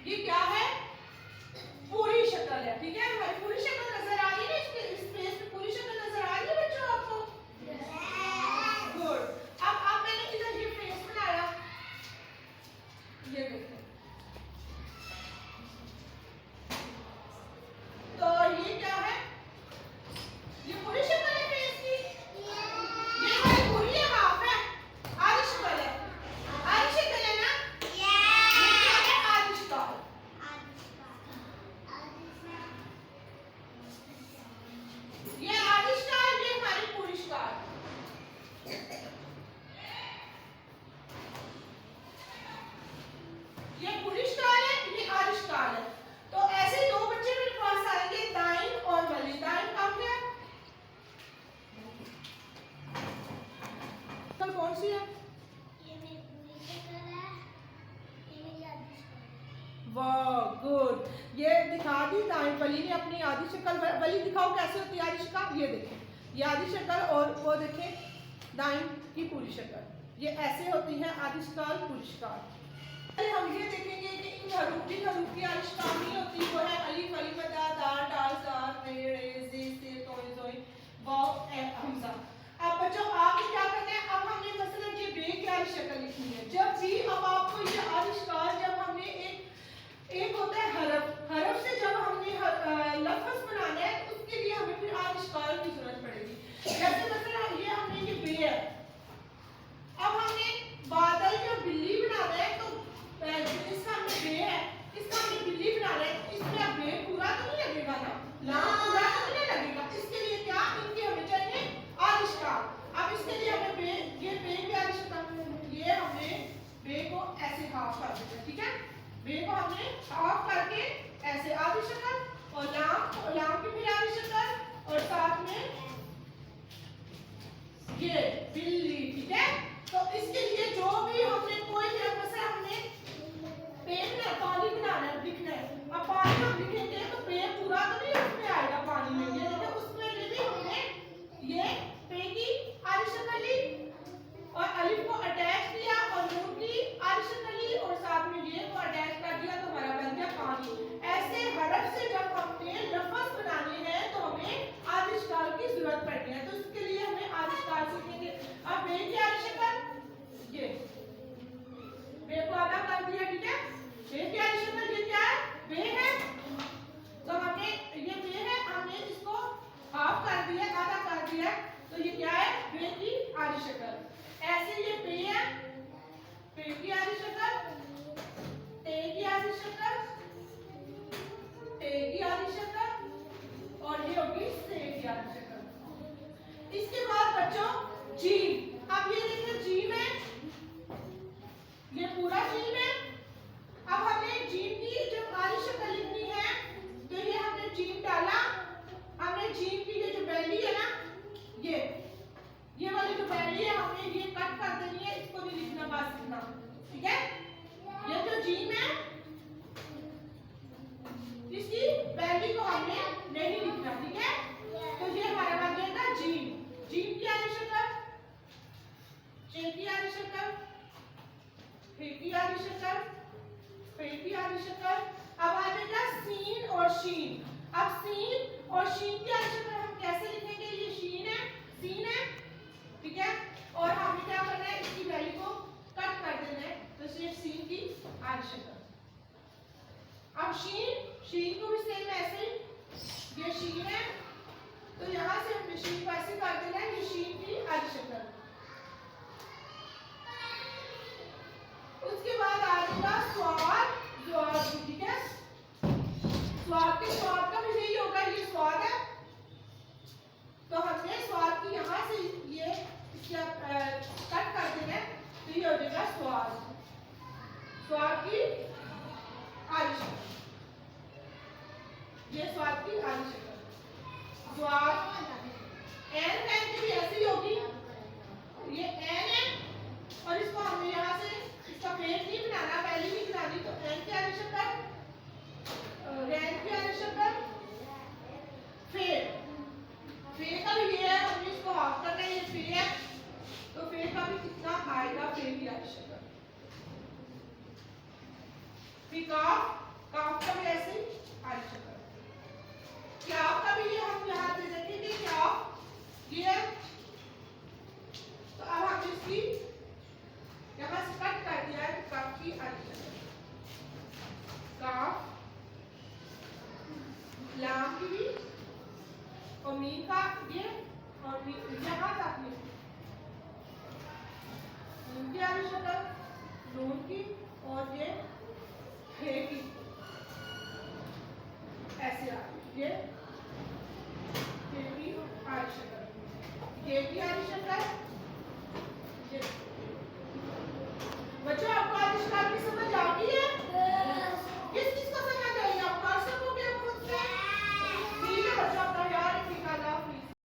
ये क्या है, पूरी शक्ल है। ठीक है, हमारी पूरी शक्ल नजर आ रही है, इस पेज पे पूरी शक्ल नजर आ रही है बच्चों आपको? गुड। अब मैंने इधर ये फेस बनाया, ये देखो, तो ये क्या है, ये पूरी शक्ल है फेस की, ये हमारी पूरी है, हाफ है, आधी शक्ल है, आधी शक्ल है ना, ये क्या है, आधी शक्ल, ये आधी शक्ल, ये हमारी पूरी शक्ल। ये पूरी शक्ल है, ये आधी शक्ल है। तो ऐसे दो बच्चे मेरे पास आएंगे, दाइन और वली। दाइन कब है, कल कौन सी है? ये मेरी पूरी शक्ल है, ये मेरी आधी शक्ल है। वाह गुड, ये दिखा दी दाइन, वली ने अपनी आधी शक्ल। वली दिखाओ कैसे होती है आधी शक्ल, ये देखें, ये आधी शक्ल, और वो देखें दाइन की पूरी शक्ल, ये ऐसे होती है आधी शक्ल पूरी शक्ल। हम ये देखेंगे कि इन हरूफ की आधी शक्ल नहीं होती, वो है अलिफ अलिफ बदा दाल डाल सार रे रे जे से तोई जोई वाव ए हमजा। अब बच्चों आपने क्या करना है, अब हमने मसलन ये बे की आधी शक्ल लिखनी है। जब भी अब आपको ये आधी शक्ल, जब हमने एक होता है हरफ से जब हमने लफ्ज बनाना है, तो उसके लिए हमें फिर आधी शक्ल की जरूरत पड़ेगी। जैसे मसलन ये हमने ये बे है, अब हमने बादल जो बिल्ली बनाना है, तो इसका हमने बे है, इसका हमने बिल्ली बनाना है, इसमें अब बे पूरा तो नहीं लगेगा ना, लाम पूरा तो नहीं लगेगा, इसके लिए क्या, इनकी हमें चाहिए आधी शक्ल। अब इसके लिए हमें बे, ये बे की आधी शक्ल, ये हमने बे को ऐसे हाफ कर देना। ठीक है, बे को हमने हाफ करके ऐसे आधी शक्ल, और लाम की फिर आधी शक्ल, और साथ में ये बिल्ली। ठीक है, तो इसके लिए जो भी हमने कोई भी मसला हमने पेन में पानी बनाना है, लिखना है, अब पानी हम लिखेंगे तो पे पूरा तो नहीं उसमें आएगा पानी में, ये देखो उसमें भी हमने ये पे की आधी शक्ल ली, और अलिफ को अटैच किया, और नून की आधी शक्ल ली, और साथ में ये को अटैच कर दिया, तो हमारा बन गया पानी। ऐसे हरफ से जब हमने लफ्ज बनाने हैं तो हमें आधी शक्ल की जरूरत पड़ती है, तो इसके लिए हमें आधी शक्ल सीखेंगे। अब बे की आधी शक्ल, ये बे को आधा कर दिया। ठीक है, बे की आधी शक्ल, ये क्या है, बे है, तो हमने ये बे है, हमने इसको हाफ कर दिया, आधा कर दिया, तो ये क्या है, बे की आधी शक्ल। ऐसे ये बे है, बे की आधी शक्ल, टे की आधी शक्ल, टे की आधी शक्ल, और ये होगी से की आधी शक्ल। इसके बाद बच्चों जीम, अब ये देखिए जीम है, ये पूरा जीम है। अब हमने जीम की जब आधी शक्ल लिखनी है, तो ये हमने जीम डाला, हमने जीम की ये जो बैली है ना, ये वाली जो बैली है, हमने ये कट कर देनी है, इसको नहीं लिखना, बस इतना। ठीक है, ये जो जीम है, इसकी बैली को हमने नहीं लिखना। ठीक है, तो ये हमारा बन जाएगा जीम। जीम की आधी शक्ल, चे की आधी शक्ल, फे की आधी शक्ल, फे की आधी शक्ल। अब आ जाएगा सीन और शीन। अब सीन और शीन की आधी शक्ल हम कैसे लिखेंगे, ये शीन है, सीन है। ठीक है, और हमें क्या करना है, इसकी वैल्यू को कट कर देना है, तो सिर्फ सीन की आधी शक्ल। अब शीन को भी सेम ऐसे, ये शीन है, तो यहाँ से हमने शीन को ऐसे कर देना है, ये शीन की आधी शक्ल। उसके बाद आ जाएगा स्वाद, स्वाद। ठीक है, स्वाद का भी यही होगा, ये स्वाद है, तो हमने स्वाद की यहाँ से ये कट कर देना है, तो ये हो जाएगा स्वाद, स्वाद की आधी शक्ल, ये स्वाद की आधी शक्ल। स्वाद एन की भी ऐसी ही होगी, ये एन है, और इसको हमने यहाँ से इसका पेट नहीं बनाना, पहले नहीं बनानी, तो एन की आधी शक्ल, रैन की आधी शक्ल, फे का भी ये है, हमने इसको हाफ करना है, ये फे है, तो फे का भी कितना आएगा, फे की आधी शक्ल। फिकाफ और मी का ये और मी यहाँ तक में नून की आ रही शक्ल, नून की और ये हे की ऐसे आ रही ये की आ रही शक्ल, ये की आ रही शक्ल। ये बच्चों आपको आज इस बात की समझ आ गई है?